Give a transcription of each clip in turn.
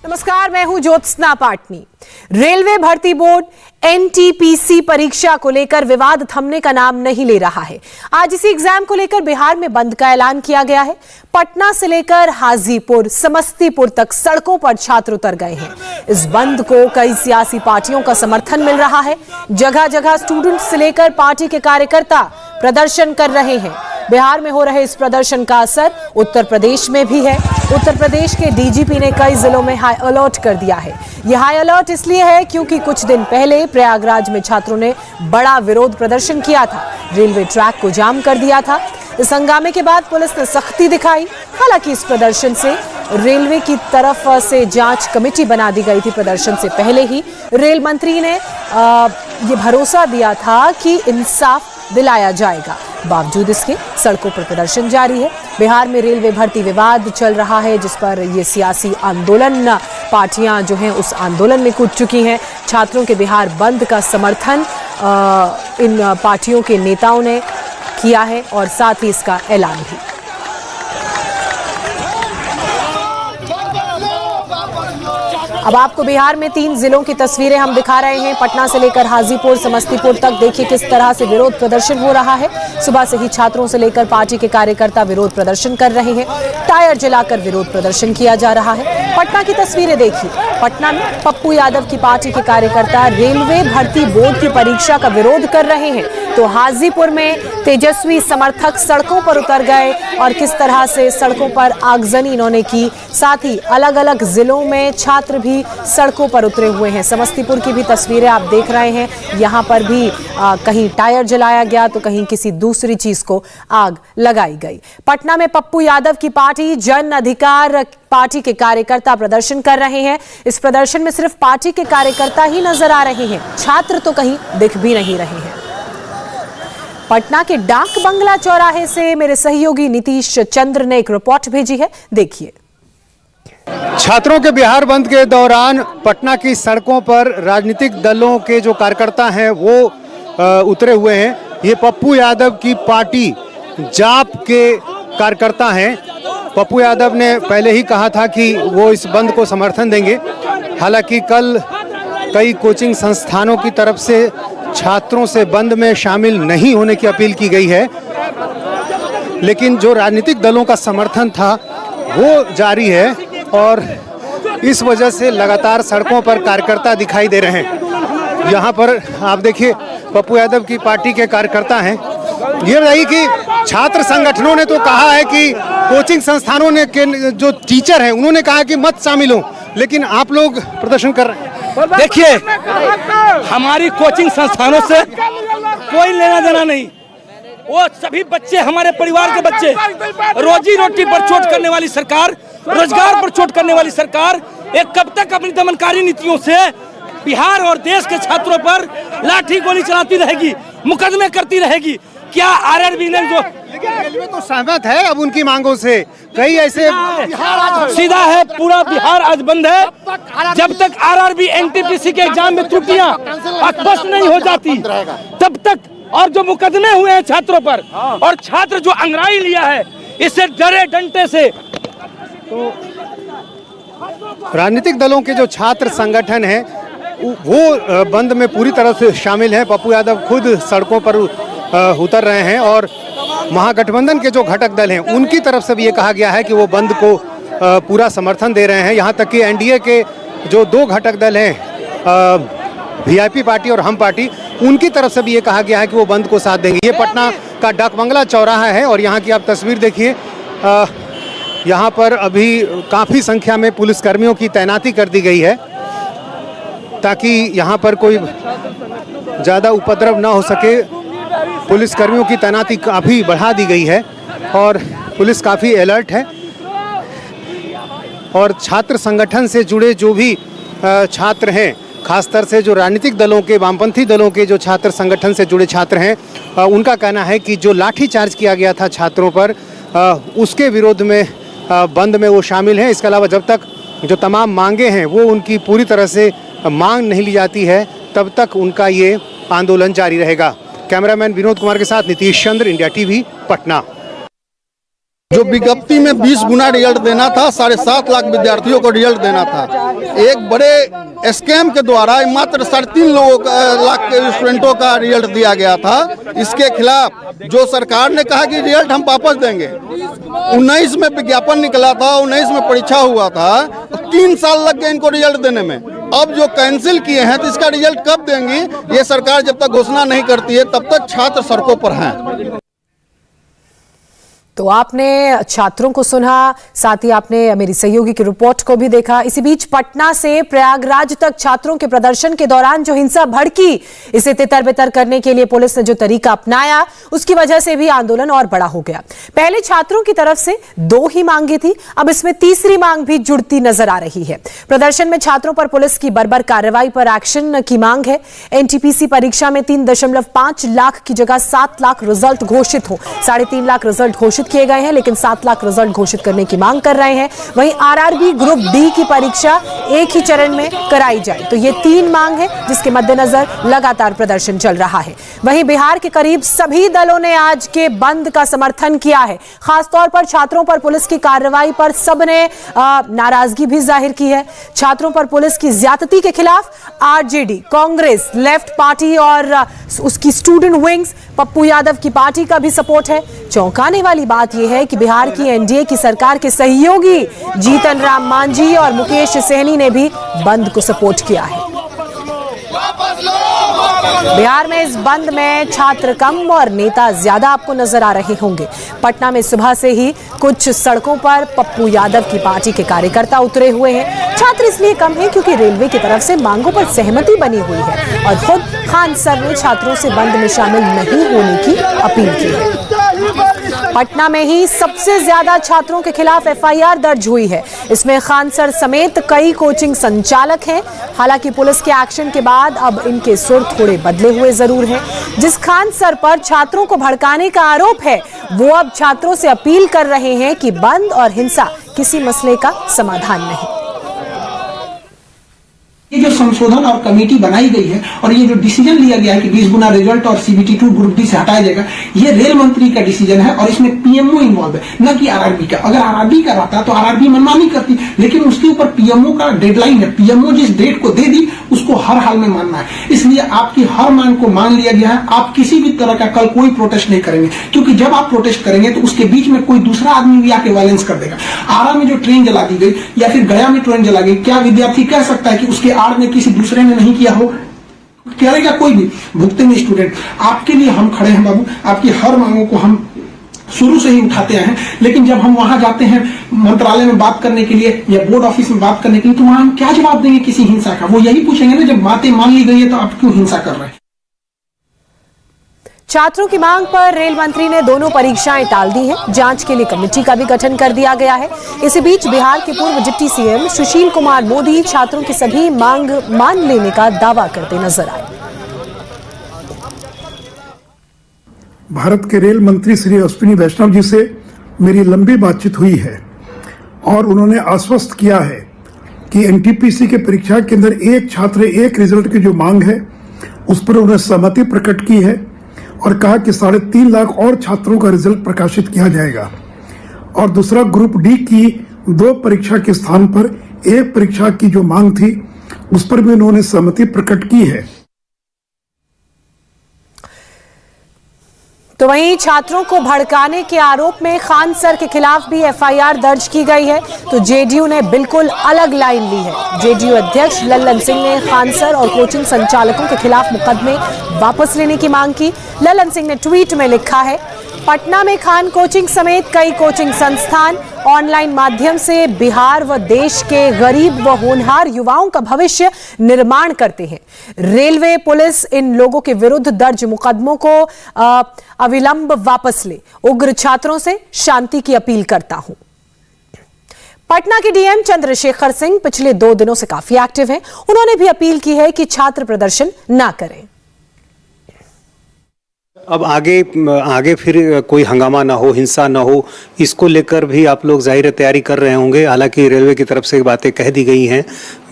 नमस्कार, मैं हूं ज्योत्सना पाटनी। रेलवे भर्ती बोर्ड एनटीपीसी परीक्षा को लेकर विवाद थमने का नाम नहीं ले रहा है। आज इसी एग्जाम को लेकर बिहार में बंद का ऐलान किया गया है। पटना से लेकर हाजीपुर, समस्तीपुर तक सड़कों पर छात्र उतर गए हैं। इस बंद को कई सियासी पार्टियों का समर्थन मिल रहा है। जगह जगह स्टूडेंट्स से लेकर पार्टी के कार्यकर्ता प्रदर्शन कर रहे हैं। बिहार में हो रहे इस प्रदर्शन का असर उत्तर प्रदेश में भी है। उत्तर प्रदेश के डीजीपी ने कई जिलों में हाई अलर्ट कर दिया है। यह हाई अलर्ट इसलिए है क्योंकि कुछ दिन पहले प्रयागराज में छात्रों ने बड़ा विरोध प्रदर्शन किया था, रेलवे ट्रैक को जाम कर दिया था। इस हंगामे के बाद पुलिस ने सख्ती दिखाई। हालांकि इस प्रदर्शन से रेलवे की तरफ से जांच कमेटी बना दी गई थी। प्रदर्शन से पहले ही रेल मंत्री ने ये भरोसा दिया था कि इंसाफ दिलाया जाएगा। बावजूद इसके सड़कों पर प्रदर्शन जारी है। बिहार में रेलवे भर्ती विवाद चल रहा है, जिस पर ये सियासी आंदोलन पार्टियां जो हैं उस आंदोलन में कूद चुकी हैं। छात्रों के बिहार बंद का समर्थन इन पार्टियों के नेताओं ने किया है और साथ ही इसका ऐलान भी। अब आपको बिहार में 3 जिलों की तस्वीरें हम दिखा रहे हैं। पटना से लेकर हाजीपुर, समस्तीपुर तक देखिए किस तरह से विरोध प्रदर्शन हो रहा है। सुबह से ही छात्रों से लेकर पार्टी के कार्यकर्ता विरोध प्रदर्शन कर रहे हैं। टायर जलाकर विरोध प्रदर्शन किया जा रहा है। पटना की तस्वीरें देखिए। पटना में पप्पू यादव की पार्टी के कार्यकर्ता रेलवे भर्ती बोर्ड की परीक्षा का विरोध कर रहे हैं, तो हाजीपुर में तेजस्वी समर्थक सड़कों पर उतर गए और किस तरह से सड़कों पर आगजनी इन्होंने की। साथ ही अलग अलग जिलों में छात्र भी सड़कों पर उतरे हुए हैं। समस्तीपुर की भी तस्वीरें आप देख रहे हैं। यहाँ पर भी कहीं टायर जलाया गया तो कहीं किसी दूसरी चीज को आग लगाई गई। पटना में पप्पू यादव की पार्टी जन अधिकार पार्टी के कार्यकर्ता प्रदर्शन कर रहे हैं। इस प्रदर्शन में सिर्फ पार्टी के कार्यकर्ता ही नजर आ रहे हैं, छात्र तो कहीं दिख भी नहीं रहे हैं। पटना के डाक बंगला चौराहे से मेरे सहयोगी नीतीश चंद्र ने एक रिपोर्ट भेजी है, देखिए। छात्रों के बिहार बंद के दौरान पटना की सड़कों पर राजनीतिक दलों के जो कार्यकर्ता हैं वो उतरे हुए हैं। ये पप्पू यादव की पार्टी जाप के कार्यकर्ता हैं। पप्पू यादव ने पहले ही कहा था कि वो इस बंद को समर्थन देंगे। हालांकि कल कई कोचिंग संस्थानों की तरफ से छात्रों से बंद में शामिल नहीं होने की अपील की गई है, लेकिन जो राजनीतिक दलों का समर्थन था वो जारी है और इस वजह से लगातार सड़कों पर कार्यकर्ता दिखाई दे रहे हैं। यहाँ पर आप देखिए पप्पू यादव की पार्टी के कार्यकर्ता हैं। ये बताइए कि छात्र संगठनों ने तो कहा है कि कोचिंग संस्थानों ने के जो टीचर हैं उन्होंने कहा कि मत शामिल हो, लेकिन आप लोग प्रदर्शन कर रहे हैं। देखिए, हमारी कोचिंग संस्थानों से कोई लेना देना नहीं। वो सभी बच्चे हमारे परिवार के बच्चे, रोजी रोटी पर चोट करने वाली सरकार, रोजगार पर चोट करने वाली सरकार एक कब तक अपनी दमनकारी नीतियों से बिहार और देश के छात्रों पर लाठी गोली चलाती रहेगी, मुकदमे करती रहेगी। क्या आरआरबी ने जो रेलवे तो सहमत है अब उनकी मांगों से, कई ऐसे सीधा है, पूरा बिहार आज बंद है जब तक आरआरबी एनटीपीसी के एग्जाम में त्रुटियां स्पष्ट नहीं हो जाती तब तक। और जो मुकदमे हुए हैं छात्रों पर और छात्र जो अंगड़ाई लिया है, इससे डरे डंटे से। तो राजनीतिक दलों के जो छात्र संगठन हैं वो बंद में पूरी तरह से शामिल हैं। पप्पू यादव खुद सड़कों पर उतर रहे हैं और महागठबंधन के जो घटक दल हैं उनकी तरफ से भी ये कहा गया है कि वो बंद को पूरा समर्थन दे रहे हैं। यहाँ तक कि एनडीए के जो 2 घटक दल हैं, वीआईपी पार्टी और हम पार्टी, उनकी तरफ से भी ये कहा गया है कि वो बंद को साथ देंगे। ये पटना का डाक बंगला चौराहा है और यहाँ की आप तस्वीर देखिए। यहाँ पर अभी काफ़ी संख्या में पुलिसकर्मियों की तैनाती कर दी गई है ताकि यहाँ पर कोई ज़्यादा उपद्रव ना हो सके। पुलिसकर्मियों की तैनाती काफ़ी बढ़ा दी गई है और पुलिस काफ़ी अलर्ट है। और छात्र संगठन से जुड़े जो भी छात्र हैं, खासतर से जो राजनीतिक दलों के, वामपंथी दलों के जो छात्र संगठन से जुड़े छात्र हैं, उनका कहना है कि जो लाठीचार्ज किया गया था छात्रों पर, उसके विरोध में बंद में वो शामिल हैं। इसके अलावा जब तक जो तमाम मांगे हैं वो उनकी पूरी तरह से मांग नहीं ली जाती है तब तक उनका ये आंदोलन जारी रहेगा। कैमरामैन विनोद कुमार के साथ नीतीश चंद्र, इंडिया टीवी, पटना। जो विज्ञप्ति में 20 गुना रिजल्ट देना था, 7.5 लाख विद्यार्थियों को रिजल्ट देना था, एक बड़े स्कैम के द्वारा मात्र 3.5 लाख स्टूडेंटों का रिजल्ट दिया गया था। इसके खिलाफ जो सरकार ने कहा कि रिजल्ट हम वापस देंगे, 19 में विज्ञापन निकला था, 19 में परीक्षा हुआ था, 3 साल लग गए इनको रिजल्ट देने में। अब जो कैंसिल किए हैं तो इसका रिजल्ट कब देंगी, ये सरकार जब तक घोषणा नहीं करती है तब तक छात्र सड़कों पर हैं। तो आपने छात्रों को सुना, साथ ही आपने मेरी सहयोगी की रिपोर्ट को भी देखा। इसी बीच पटना से प्रयागराज तक छात्रों के प्रदर्शन के दौरान जो हिंसा भड़की, इसे तितर बितर करने के लिए पुलिस ने जो तरीका अपनाया, उसकी वजह से भी आंदोलन और बड़ा हो गया। पहले छात्रों की तरफ से 2 ही मांगे थी, अब इसमें तीसरी मांग भी जुड़ती नजर आ रही है। प्रदर्शन में छात्रों पर पुलिस की बर्बर कार्रवाई पर एक्शन की मांग है। एनटीपीसी परीक्षा में 3.5 लाख की जगह 7 लाख रिजल्ट घोषित हो। 3.5 लाख रिजल्ट घोषित किए गए हैं, लेकिन 7 लाख रिजल्ट घोषित करने की मांग कर रहे हैं। वहीं आरआरबी ग्रुप डी की परीक्षा एक ही चरण में कराई जाए। तो ये 3 मांग है जिसके मद्देनजर लगातार प्रदर्शन चल रहा है। वहीं बिहार के करीब सभी दलों ने आज के बंद का समर्थन किया है। खासतौर पर छात्रों पर पुलिस की कार्रवाई पर सबने नाराजगी भी जाहिर की है। छात्रों पर पुलिस की ज्यादती के खिलाफ आरजेडी, कांग्रेस, लेफ्ट पार्टी और उसकी स्टूडेंट विंग्स, पप्पू यादव की पार्टी का भी सपोर्ट है। चौंकाने वाली बात यह है कि बिहार की एनडीए की सरकार के सहयोगी जीतन राम मांझी और मुकेश सहनी ने भी बंद को सपोर्ट किया है। बिहार में इस बंद में छात्र कम और नेता ज्यादा आपको नजर आ रहे होंगे। पटना में सुबह से ही कुछ सड़कों पर पप्पू यादव की पार्टी के कार्यकर्ता उतरे हुए हैं। छात्र इसलिए कम हैं क्योंकि रेलवे की तरफ से मांगों पर सहमति बनी हुई है और खुद खान सर ने छात्रों से बंद में शामिल नहीं होने की अपील की है। पटना में ही सबसे ज्यादा छात्रों के खिलाफ एफआईआर दर्ज हुई है। इसमें खान सर समेत कई कोचिंग संचालक हैं। हालांकि पुलिस के एक्शन के बाद अब इनके सुर थोड़े बदले हुए जरूर हैं। जिस खान सर पर छात्रों को भड़काने का आरोप है, वो अब छात्रों से अपील कर रहे हैं कि बंद और हिंसा किसी मसले का समाधान नहीं। ये जो संशोधन और कमेटी बनाई गई है और ये जो डिसीजन लिया गया है कि 20 गुना रिजल्ट और CBT2 ग्रुप डी से हटाया जाएगा, ये रेल मंत्री का डिसीजन है और इसमें पीएमओ इन्वॉल्व है, न कि आरआरबी का। अगर आरआरबी का रहता तो आरआरबी मनमानी करती, लेकिन उसके ऊपर पीएमओ का डेडलाइन है। पीएमओ जिस डेट को दे दी उसको हर हाल में मानना है। इसलिए आपकी हर मांग को मान लिया गया है। आप किसी भी तरह का कल कोई प्रोटेस्ट नहीं करेंगे, क्योंकि जब आप प्रोटेस्ट करेंगे तो उसके बीच में कोई दूसरा आदमी भी आके वायलेंस कर देगा। आरा में जो ट्रेन जला दी गई या फिर गया में ट्रेन जला गई, क्या विद्यार्थी कह सकता है कि उसके आड़ में किसी दूसरे ने नहीं किया हो? करेगा कोई भी? भुगतेंगे स्टूडेंट। आपके लिए हम खड़े हैं बाबू, आपकी हर मांगों को हम शुरू से ही उठाते हैं। लेकिन जब हम वहां जाते हैं मंत्रालय में बात करने के लिए या बोर्ड ऑफिस में बात करने के लिए, तो वहां हम क्या जवाब देंगे किसी हिंसा का? वो यही पूछेंगे ना, जब बातें मान ली गई है तो आप क्यों हिंसा कर रहे हैं? छात्रों की मांग पर रेल मंत्री ने दोनों परीक्षाएं टाल दी हैं। जांच के लिए कमेटी का भी गठन कर दिया गया है। इसी बीच बिहार के पूर्व डिप्टी सीएम सुशील कुमार मोदी छात्रों की सभी मांग मान लेने का दावा करते नजर आए। भारत के रेल मंत्री श्री अश्विनी वैष्णव जी से मेरी लंबी बातचीत हुई है और उन्होंने आश्वस्त किया है कि एनटीपीसी के परीक्षा के अंदर एक छात्र एक रिजल्ट की जो मांग है उस पर उन्होंने सहमति प्रकट की है और कहा कि 3.5 लाख और छात्रों का रिजल्ट प्रकाशित किया जाएगा। और दूसरा, ग्रुप डी की 2 परीक्षा के स्थान पर एक परीक्षा की जो मांग थी उस पर भी उन्होंने सहमति प्रकट की है। तो वहीं छात्रों को भड़काने के आरोप में खान सर के खिलाफ भी एफआईआर दर्ज की गई है। तो जेडीयू ने बिल्कुल अलग लाइन ली है। जेडीयू अध्यक्ष लल्लन सिंह ने खान सर और कोचिंग संचालकों के खिलाफ मुकदमे वापस लेने की मांग की। लल्लन सिंह ने ट्वीट में लिखा है, पटना में खान कोचिंग समेत कई कोचिंग संस्थान ऑनलाइन माध्यम से बिहार व देश के गरीब व होनहार युवाओं का भविष्य निर्माण करते हैं। रेलवे पुलिस इन लोगों के विरुद्ध दर्ज मुकदमों को अविलंब वापस ले। उग्र छात्रों से शांति की अपील करता हूं। पटना के डीएम चंद्रशेखर सिंह पिछले 2 दिनों से काफी एक्टिव हैं। उन्होंने भी अपील की है कि छात्र प्रदर्शन ना करें। अब आगे फिर कोई हंगामा ना हो, हिंसा ना हो, इसको लेकर भी आप लोग जाहिर तैयारी कर रहे होंगे। हालांकि रेलवे की तरफ से बातें कह दी गई हैं,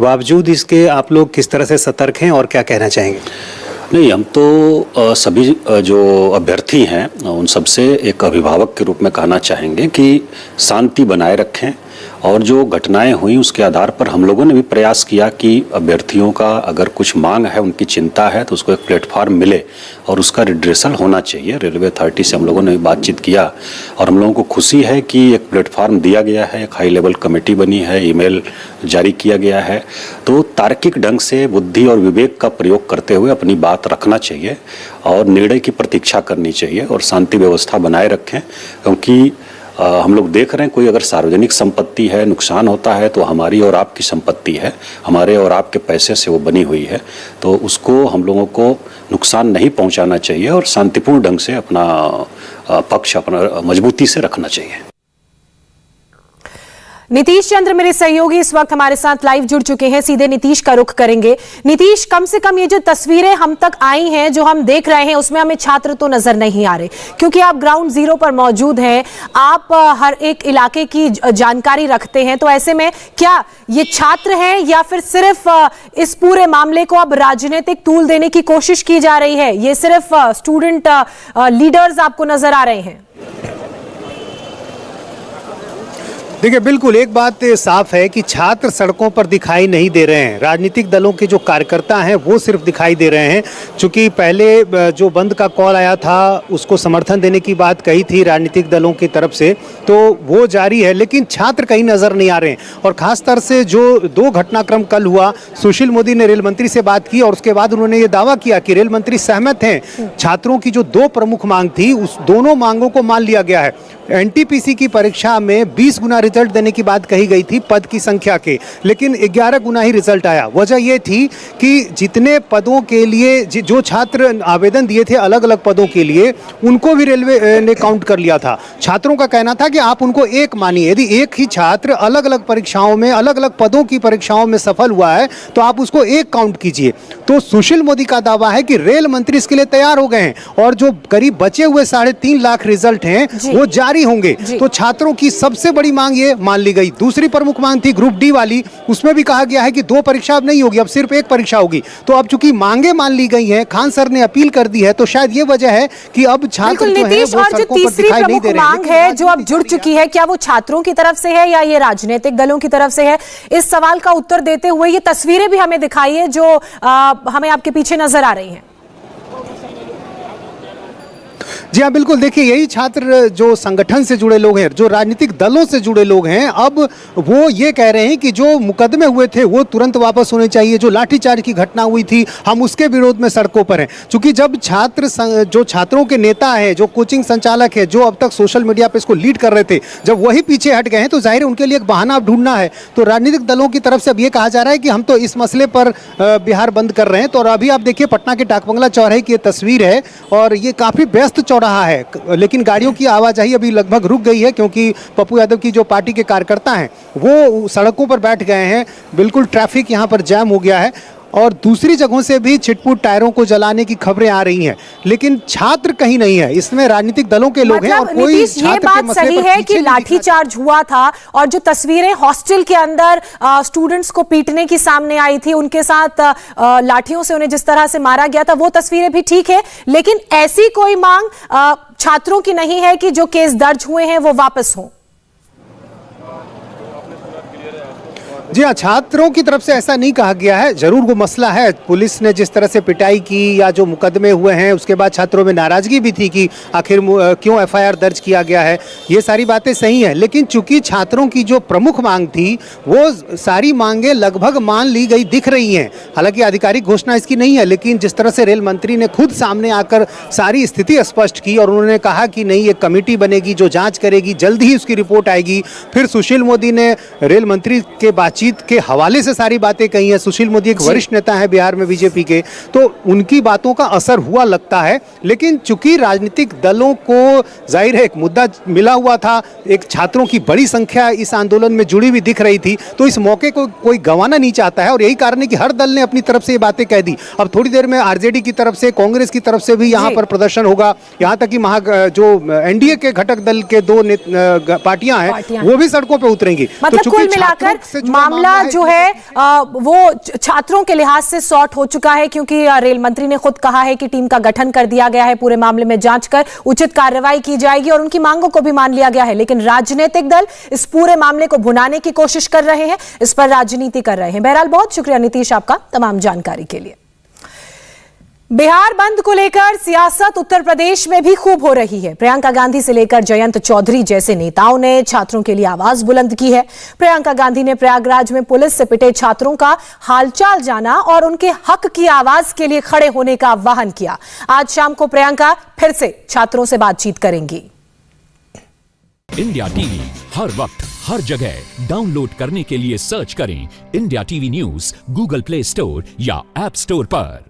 बावजूद इसके आप लोग किस तरह से सतर्क हैं और क्या कहना चाहेंगे? नहीं, हम तो सभी जो अभ्यर्थी हैं उन सबसे एक अभिभावक के रूप में कहना चाहेंगे कि शांति बनाए रखें, और जो घटनाएं हुई उसके आधार पर हम लोगों ने भी प्रयास किया कि अभ्यर्थियों का अगर कुछ मांग है, उनकी चिंता है, तो उसको एक प्लेटफॉर्म मिले और उसका रिड्रेसल होना चाहिए। रेलवे अथॉरिटी से हम लोगों ने भी बातचीत किया और हम लोगों को खुशी है कि एक प्लेटफॉर्म दिया गया है, एक हाई लेवल कमेटी बनी है, ईमेल जारी किया गया है। तो तार्किक ढंग से बुद्धि और विवेक का प्रयोग करते हुए अपनी बात रखना चाहिए और निर्णय की प्रतीक्षा करनी चाहिए और शांति व्यवस्था बनाए रखें, क्योंकि हम लोग देख रहे हैं कोई अगर सार्वजनिक संपत्ति है, नुकसान होता है तो हमारी और आपकी संपत्ति है, हमारे और आपके पैसे से वो बनी हुई है, तो उसको हम लोगों को नुकसान नहीं पहुंचाना चाहिए और शांतिपूर्ण ढंग से अपना पक्ष अपना मजबूती से रखना चाहिए। नीतीश चंद्र मेरे सहयोगी इस वक्त हमारे साथ लाइव जुड़ चुके हैं, सीधे नीतीश का रुख करेंगे। नीतीश, कम से कम ये जो तस्वीरें हम तक आई हैं, जो हम देख रहे हैं, उसमें हमें छात्र तो नजर नहीं आ रहे, क्योंकि आप ग्राउंड जीरो पर मौजूद हैं, आप हर एक इलाके की जानकारी रखते हैं। तो ऐसे में क्या ये छात्र हैं या फिर सिर्फ इस पूरे मामले को अब राजनीतिक तूल देने की कोशिश की जा रही है? ये सिर्फ स्टूडेंट लीडर्स आपको नजर आ रहे हैं? देखिए, बिल्कुल एक बात साफ है कि छात्र सड़कों पर दिखाई नहीं दे रहे हैं। राजनीतिक दलों के जो कार्यकर्ता हैं वो सिर्फ दिखाई दे रहे हैं। चूंकि पहले जो बंद का कॉल आया था उसको समर्थन देने की बात कही थी राजनीतिक दलों की तरफ से, तो वो जारी है, लेकिन छात्र कहीं नजर नहीं आ रहे हैं। और खासतौर से जो दो घटनाक्रम कल हुआ, सुशील मोदी ने रेल मंत्री से बात की और उसके बाद उन्होंने ये दावा किया कि रेल मंत्री सहमत हैं। छात्रों की जो दो प्रमुख मांग थी, उस दोनों मांगों को मान लिया गया है। एनटीपीसी की परीक्षा में 20 गुना रिजल्ट देने की बात कही गई थी पद की संख्या के, लेकिन 11 गुना ही रिजल्ट आया। वजह यह थी कि जितने पदों के लिए जो छात्र आवेदन दिए थे अलग अलग पदों के लिए, उनको भी रेलवे ने काउंट कर लिया था। छात्रों का कहना था कि आप उनको एक मानिए, यदि एक ही छात्र अलग अलग परीक्षाओं में अलग अलग पदों की परीक्षाओं में सफल हुआ है तो आप उसको एक काउंट कीजिए। तो सुशील मोदी का दावा है कि रेल मंत्री इसके लिए तैयार हो गए हैं और जो करीब बचे हुए 3.5 लाख रिजल्ट हैं वो जारी होंगे। तो छात्रों की सबसे बड़ी मांग ये मान ली गई। दूसरी प्रमुख मांग थी ग्रुप डी वाली, उसमें भी कहा गया है कि 2 परीक्षा अब नहीं होगी, अब सिर्फ 1 परीक्षा होगी। तो अब चूंकि मांगे मान ली गई हैं, खान सर ने अपील कर दी है, तो शायद ये वजह है कि अब छात्र जो है वो सड़कों पर दिखाई नहीं दे रहे हैं। मांग है जो अब जुड़ चुकी है, क्या वो छात्रों की तरफ से है या ये राजनीतिक दलों की तरफ से है? इस सवाल का उत्तर देते हुए ये तस्वीरें भी हमें दिखाइए जो हमें आपके पीछे नजर आ रही हैं। जी हाँ, बिल्कुल। देखिए, यही छात्र जो संगठन से जुड़े लोग हैं, जो राजनीतिक दलों से जुड़े लोग हैं, अब वो ये कह रहे हैं कि जो मुकदमे हुए थे वो तुरंत वापस होने चाहिए। जो लाठीचार्ज की घटना हुई थी, हम उसके विरोध में सड़कों पर हैं। क्योंकि जब जो छात्रों के नेता हैं, जो कोचिंग संचालक है, जो अब तक सोशल मीडिया पर इसको लीड कर रहे थे, जब वही पीछे हट गए हैं तो जाहिर है उनके लिए एक बहाना अब ढूंढना है। तो राजनीतिक दलों की तरफ से अब ये कहा जा रहा है कि हम तो इस मसले पर बिहार बंद कर रहे हैं। तो अभी आप देखिए, पटना के डाकबंगला चौराहे की ये तस्वीर है और ये काफ़ी व्यस्त चौराहा है, लेकिन गाड़ियों की आवाजाही अभी लगभग रुक गई है क्योंकि पप्पू यादव की जो पार्टी के कार्यकर्ता हैं वो सड़कों पर बैठ गए हैं। बिल्कुल ट्रैफिक यहाँ पर जैम हो गया है और दूसरी जगहों से भी छिटपुट टायरों को जलाने की खबरें आ रही हैं, लेकिन छात्र कहीं नहीं है। इसमें राजनीतिक दलों के लोग हैं और कोई छात्र के मसले पर है कि लाठीचार्ज हुआ था और जो तस्वीरें हॉस्टल के अंदर स्टूडेंट्स को पीटने की सामने आई थी, उनके साथ लाठियों से उन्हें जिस तरह से मारा गया था, वो तस्वीरें भी ठीक है, लेकिन ऐसी कोई मांग छात्रों की नहीं है कि जो केस दर्ज हुए हैं वो वापस हों। जी हाँ, छात्रों की तरफ से ऐसा नहीं कहा गया है। जरूर वो मसला है, पुलिस ने जिस तरह से पिटाई की या जो मुकदमे हुए हैं उसके बाद छात्रों में नाराजगी भी थी कि आखिर क्यों एफआईआर दर्ज किया गया है। ये सारी बातें सही हैं, लेकिन चूंकि छात्रों की जो प्रमुख मांग थी वो सारी मांगें लगभग मान ली गई दिख रही हैं। हालांकि आधिकारिक घोषणा इसकी नहीं है, लेकिन जिस तरह से रेल मंत्री ने खुद सामने आकर सारी स्थिति स्पष्ट की और उन्होंने कहा कि नहीं, एक कमेटी बनेगी जो जाँच करेगी, जल्द ही उसकी रिपोर्ट आएगी। फिर सुशील मोदी ने रेल मंत्री के बातचीत के हवाले से सारी बातें कही हैं। सुशील मोदी एक वरिष्ठ नेता है बिहार में बीजेपी के, तो उनकी बातों का असर हुआ लगता है। लेकिन चूंकि राजनीतिक दलों को जाहिर है एक मुद्दा मिला हुआ था, एक छात्रों की बड़ी संख्या इस आंदोलन में जुड़ी हुई दिख रही थी, तो इस मौके को कोई गंवाना नहीं चाहता है और यही कारण है कि हर दल ने अपनी तरफ से ये बातें कह दी। अब थोड़ी देर में आरजेडी की तरफ से, कांग्रेस की तरफ से भी यहाँ पर प्रदर्शन होगा। यहाँ तक कि जो एनडीए के घटक दल के 2 पार्टियां हैं वो भी सड़कों पर उतरेंगी। मतलब कुल मिलाकर मामला जो है वो छात्रों के लिहाज से सॉर्ट हो चुका है, क्योंकि रेल मंत्री ने खुद कहा है कि टीम का गठन कर दिया गया है, पूरे मामले में जांच कर उचित कार्रवाई की जाएगी और उनकी मांगों को भी मान लिया गया है। लेकिन राजनीतिक दल इस पूरे मामले को भुनाने की कोशिश कर रहे हैं, इस पर राजनीति कर रहे हैं। बहरहाल बहुत शुक्रिया नीतीश आपका तमाम जानकारी के लिए। बिहार बंद को लेकर सियासत उत्तर प्रदेश में भी खूब हो रही है। प्रियंका गांधी से लेकर जयंत चौधरी जैसे नेताओं ने छात्रों के लिए आवाज बुलंद की है। प्रियंका गांधी ने प्रयागराज में पुलिस से पिटे छात्रों का हालचाल जाना और उनके हक की आवाज के लिए खड़े होने का आह्वान किया। आज शाम को प्रियंका फिर से छात्रों से बातचीत करेंगी। इंडिया टीवी हर वक्त हर जगह डाउनलोड करने के लिए सर्च करें India TV news Google play store या ऐप स्टोर पर।